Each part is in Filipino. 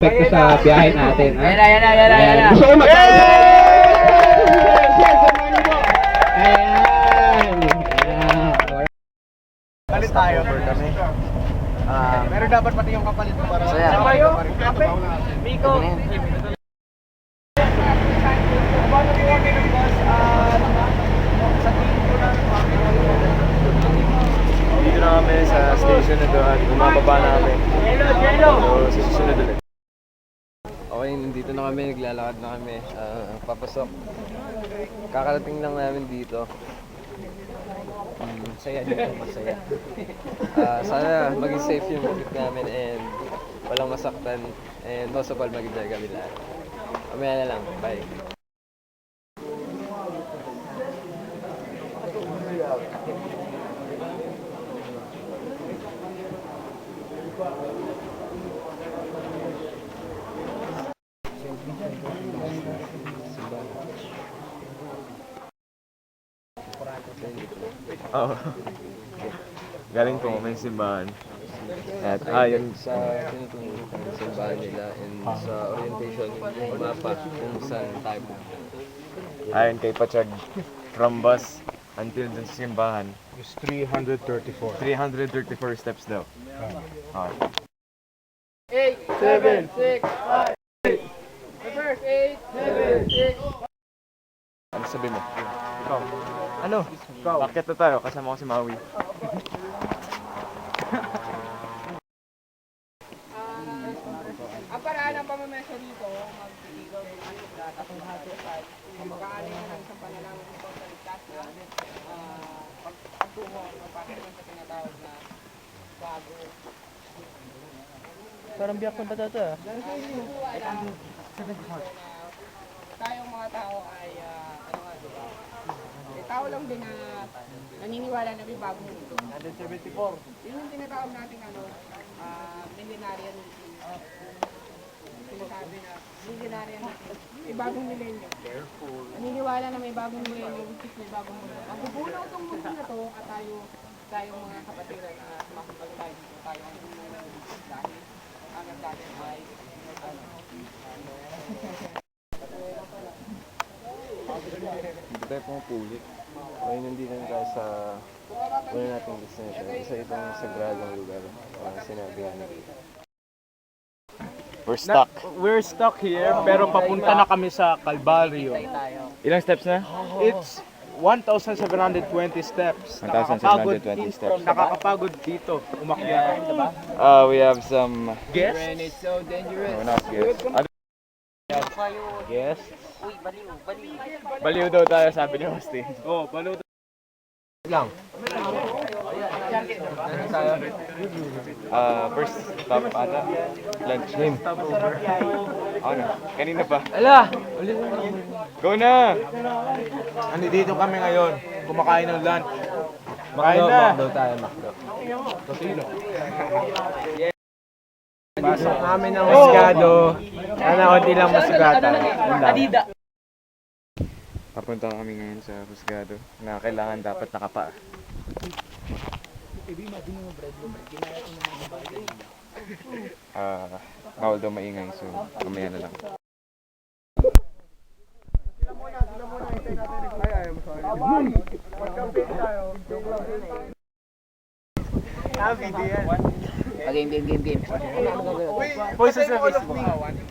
epekto sa biyahe natin. Ha? Yan. Gusto ko Ayan. Kalit tayo. Kami. Pero dapat pati yung kapalit mo para Saya. Miko. Dito na kami sa station na doon at bumababa na kami. So, sa susunod ulit. Okay, nandito na kami, naglalakad na kami. Papasok. Kakarating lang namin dito. Masaya dito, masaya. Sana maging safe yung trip namin and walang masaktan. And most of all, mag-enjoy kami lahat. Mamaya na lang, bye. Oo. Galing po may simbahan. At ayon sa tinuturo ng simbahan nila and sa orientation yung mapa kung saan tayo pupunta. Ayon kay Pachag, from bus until dun sa simbahan. It's 334. 334 steps daw. Okay. 8, 7, 6, 5. First, 8, 7, 6. Ano sabi mo? Ikaw. Ano? Ikaw. Bakit na tayo? Kasama ko si Maui. Ang paraan ng pamamesa dito, magbibigay ng isda, tapos hati-hati, magkakaling na ng isang panalangin ito sa ligtas na pagtungo ng Panginoon sa tinatawag na bago. Parang biyak punta dito ah. Tayong mga tao ay, tao lang din na naniniwala na may bagong mundo. 174. Yun yung tinatawag natin millenarian meeting. Sinasabi na millenarian meeting. May bagong milenyo. Naniniwala na may bagong milenyo, which is may bagong mundo. Ang bubunaw itong mundo na to at tayong mga kapatiran na makapag tayo dito. Tayo ang bubunaw dahil ang natin ay Hindi tayo pumupulit. Okay, nandito na tayo sa wala nating destination. Isa itong sagradong lugar. Sinabi nga nila. We're stuck. We're stuck here, pero papunta na kami sa Calvario. Ilang steps na? It's 1,720 steps. 1,720 steps. Nakakapagod dito, umakyat. We have some Guests? no, not guests. Yes. Baliw daw tayo, sabi ni Austin. Oh, balo. First stop ata. Lunch. Ano? Kanina pa. Ala! Go na! Dito kami ngayon, kumakain ng lunch. Makain na! Pasok namin ng Husgado. Sana konti lang masugatan. Papunta kami ngayon sa Husgado na kailangan dapat nakapa. Bawal daw maingay, so mamaya na lang. Game. Voices na Facebook.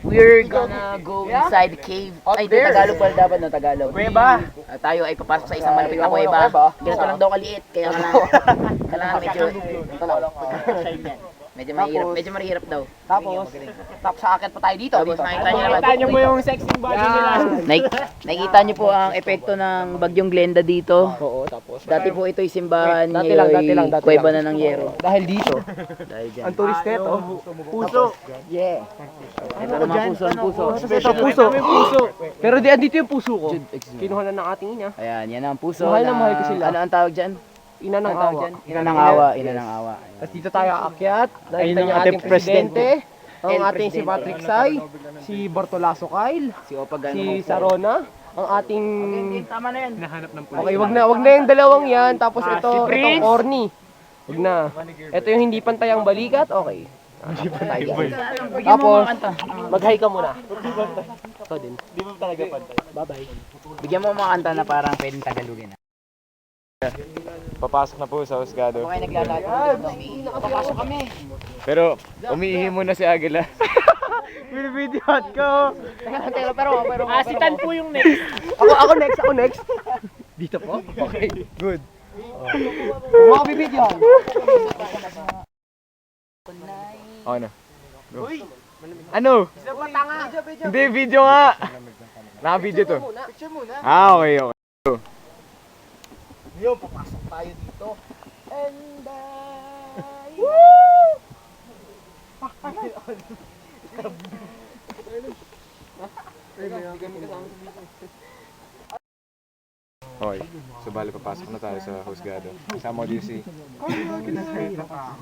We're gonna go inside the cave. Ay, Tagalog pala dapat na Tagalog. Kuweba! Tayo ay papasok sa isang malapit na kuweba. Ganito lang daw kaliit, kaya kailangan medyo mahirap daw. tapos aakyat pa tayo dito. Tapos nakita niyo mo yung sexy body nila. nakikita niyo po ang epekto ng bagyong Glenda dito. Oo, tapos Dati po ito'y simbahan, Dati lang. kuweba na ng yero. dahil dito, Dahil dyan. ang turista ito, puso. Yeah. Ito naman puso ang puso. Ito puso. Pero di andito yung puso ko. Kinuha na ng ating ina. Ayan, yan ang puso Mahal na mahal ko sila. Ano ang tawag dyan? Ina ng Ang tawag awa. dyan? Ina ng awa. Ina ng awa. Tapos dito tayo aakyat. Dahil Ayun ang yung ating ating presidente. Ang El ating si Presidente. Patrick Say. Si Bartolaso Kyle. Si Opa Gano. Si Sarona. Ang ating... Tama na yan. Okay, wag na yung dalawang yan. Tapos itong Orny. Wag na. Ito yung hindi pantayang balikat. Okay. Bigyan mo mga kanta. Mag-hi ka muna. Ikaw din. Di mo talaga pantay. Bye-bye. Bigyan mo mga kanta na parang pwedeng Tagalogin. Papasok na po sa husgado. Kung kayo naglalakad, papasok kami. Pero umiihi muna si Agila. Binibidyohan ko. Pero, Si Tan po yung next. ako next. Dito po? Okay, good. Mga bibidyohan. Okay na. Go. Ano? Hindi, video nga. Naka-video to. Ah, okay, okay. Go. Yun, papasok tayo dito. And Okay, so bali papasok na tayo sa husgado. Kasama ko din si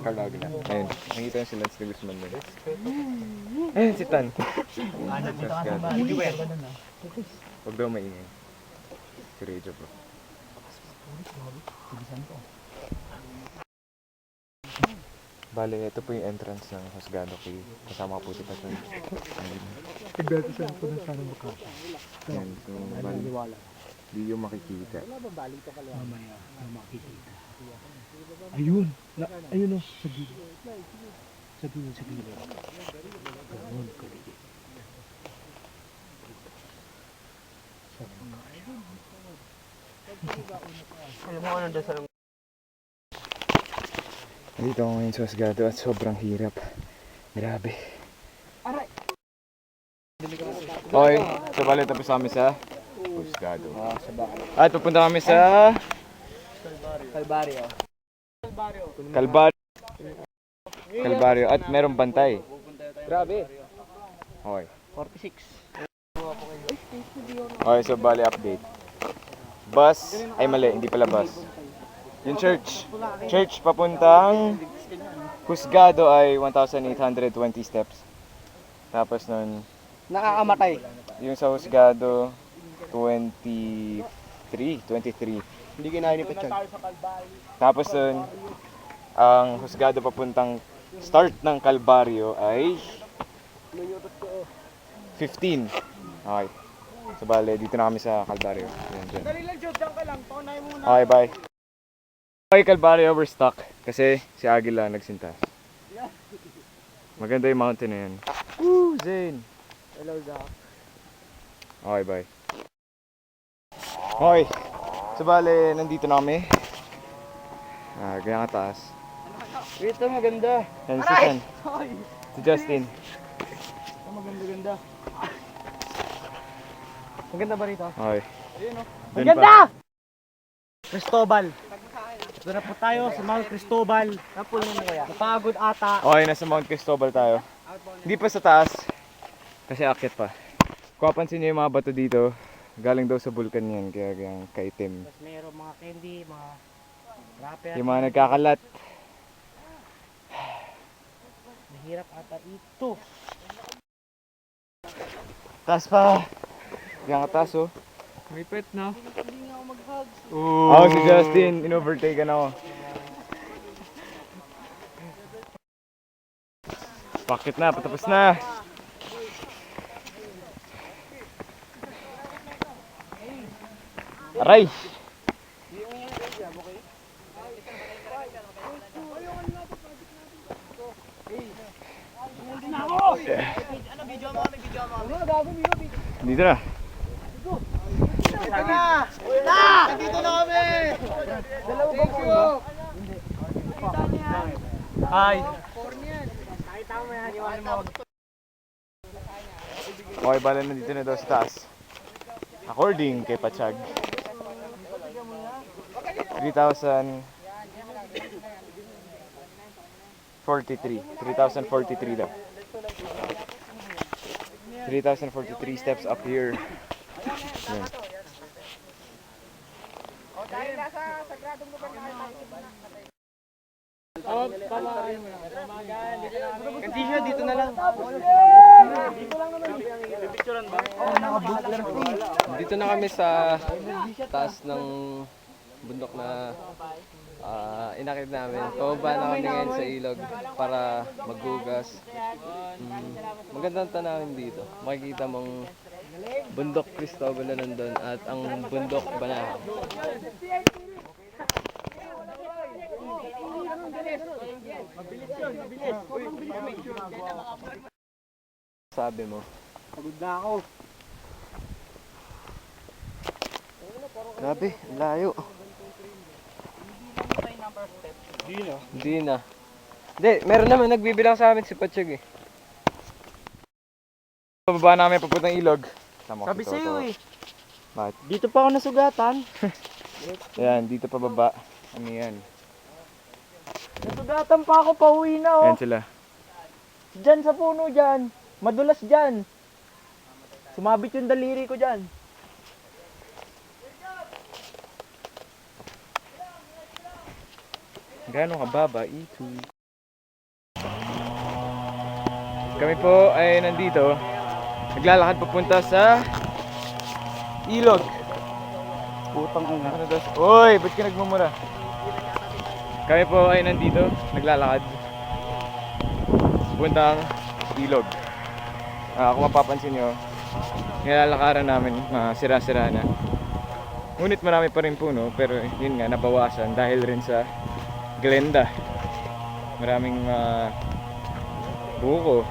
Carl Agila. Ayun, nakita yung si Lance de Guzman doon. Ayun, si Tan. Husgado. Huwag daw maingay. Si Radio bro. Bale, ito po yung entrance ng husgado kay kasama po si Patan. Nagdadasan po na sana makaka. Yan, so bali. Hindi yung makikita. mamaya makikita. Ayun! Ayun o, sa gilid. Sa gilid. Ganun kaligid. Dito ako ngayon sa husgado at sobrang hirap. Grabe. Okay, so bali tapos kami sa husgado. At pupunta kami sa Calvario at merong bantay. Grabe. Okay. 46. Okay, so bali update. Bus, ay mali, hindi pala bus. Yung church papuntang husgado ay 1,820 steps. Tapos nun, Nakakamatay. yung sa husgado, 23. Hindi kinaya ni Pachag. Tapos nun, ang husgado papuntang start ng Calvario ay 15. Okay. So bale, dito na kami sa Calvario. Yan, dyan. Okay, bye. Okay, Calvario, we're stuck. Kasi si Agila nagsintas. Maganda yung mountain na yan. Woo, Zane! Hello, Zach. Okay, bye. Okay. So bale, nandito na kami. Ganyan kataas. Ito maganda. Yan, si San. Si Justin. Ito maganda. Maganda ba rito? Okay. Dun Maganda! pa. Cristobal. Ito na po tayo sa Mount Cristobal. Napulong mo kaya? Napagod ata. Okay, nasa Mount Cristobal tayo. Hindi pa sa taas. Kasi akit pa. Kung papansin niyo yung mga bato dito, galing daw sa bulkan yan, kaya yung kaitim. Tapos mayroong mga candy, mga rapper. Yung mga nagkakalat. Mahirap ata ito. Taas pa! Yan ka taas, oh. May pet na. Ako si Justin, in-overtake na ako. Pakit na, patapos na. Aray! Dito na. Hi. Okay, bala na dito na daw sa taas. According kay Pachag. 3,043 daw. 3,043 steps up here. Yan. Dahil nasa sagradong lugar na kayo. Kantisyo, dito na lang. Dito na kami sa taas ng bundok na inakit namin. Pababa na kami ngayon sa ilog para maghugas. Magandang tanawin dito. Makikita mong bundok Cristobal na nandun at ang bundok Banahaw. Sabi mo? Pagod na ako. Grabe, ang layo. Hindi na. Hindi, meron naman nagbibilang sa amin si Patsyag eh. Pababa namin papuntang ilog. Sabi sa'yo eh. Bakit? Dito pa ako nasugatan. Ayan, dito pababa. Ano yan? Nasugatan pa ako, pauwi na oh. Ayan sila. Diyan sa puno dyan. Madulas dyan. Sumabit yung daliri ko dyan. Gano'ng kababa? Ito. Kami po ay nandito. Naglalakad papunta sa ilog. Putang ina. Ano daw? Oy, ba't ka nagmumura? Kami po ay nandito. Naglalakad. Papuntang ilog. Kung mapapansin nyo, nilalakaran namin, sira-sira na. Ngunit marami pa rin puno, pero yun nga, nabawasan dahil rin sa Glenda. Maraming buko.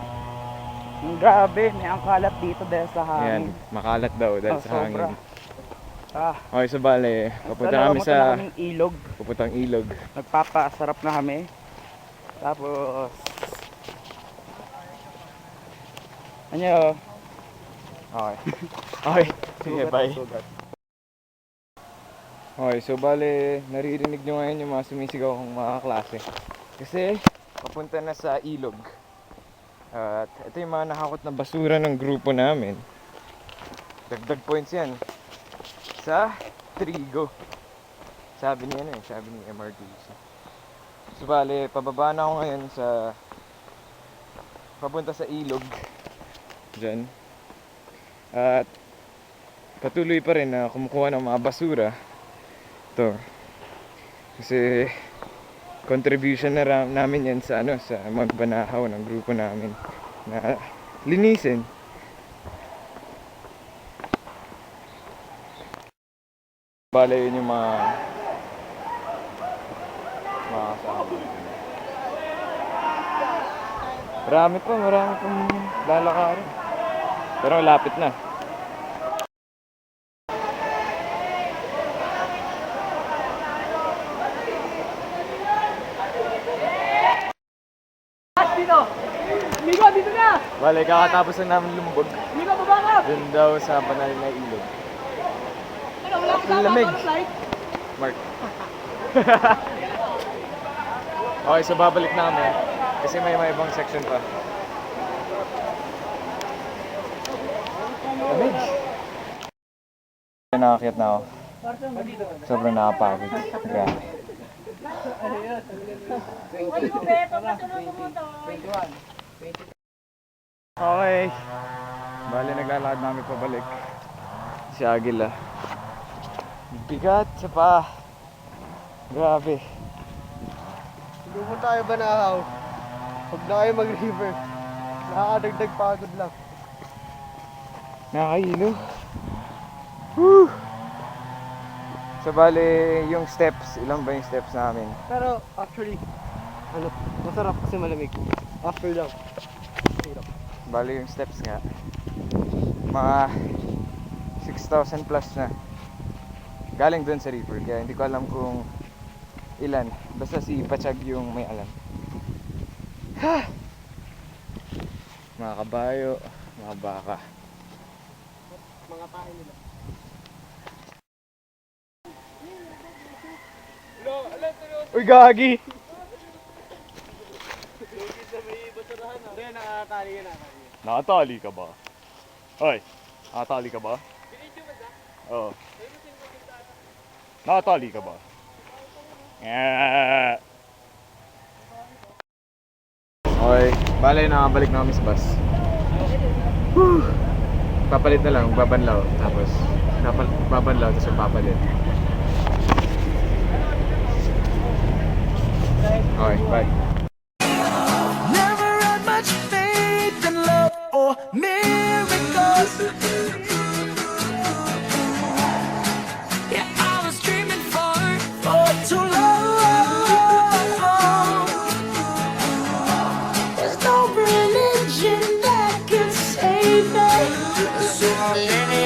Grabe, may angkalat dito dahil sa Ayan, hangin. makalat daw dahil sa Sobra. hangin. Ah, Okay, so bale, papunta kami na sa kaming ilog. papuntang ilog. Nagpapasarap na kami. Tapos ano? Okay. Okay. Sige, Sugat, bye. sugat. Okay, so bale, naririnig nyo ngayon yung mga sumisigaw kong mga klase. Kasi, papunta na sa ilog. At ito yung mga nakakot na basura ng grupo namin. Dagdag points yan. Sa trigo. Sabi niya sabi ni MRTC. So bale, pababa na ako ngayon sa papunta sa ilog. Diyan. At patuloy pa rin na kumukuha ng mga basura. Ito. Kasi contribution na namin yan sa sa magbanahaw ng grupo namin na linisin. Bale yun yung mga kasama. Marami pang lalakarin. Pero malapit na. Migo, dito na! Bale, kakatapos na namin lumubog. Migo, baba ka! Doon daw sa banal na ilog. Ano, wala akong kasama Lamig. para flight? Mark. Okay, so babalik na kami. Kasi may ibang section pa. Lamig. Nakakit na ako. Sobrang nakapagod. Grabe. Okay. Bale, naglalakad namin pabalik. Si Agila. Bigat sa pa. Grabe. Hindi mo tayo banahaw. Huwag na kayo mag-river. Nakakadagdag pagod lang. Nakahilo. Woo! So bale, yung steps, ilang ba yung steps namin? Pero actually, masarap kasi malamig. After lang. Bale yung steps nga, mga 6,000 plus na. Galing dun sa river, kaya hindi ko alam kung ilan. Basta si Patsyag yung may alam. Mga kabayo, mga baka. Mga tayo nila. Uy, gagi! Nakatali ka ba? Hoy, nakatali ka ba? Oo. Nakatali ka ba? Okay, bale nakabalik na kami sa bus. Papalit na lang, babanlaw. Tapos, babanlaw, tapos papalit. Okay, bye. Never had much faith in love or miracles. Yeah, I was dreaming for too long. There's no religion that can save me, so I let it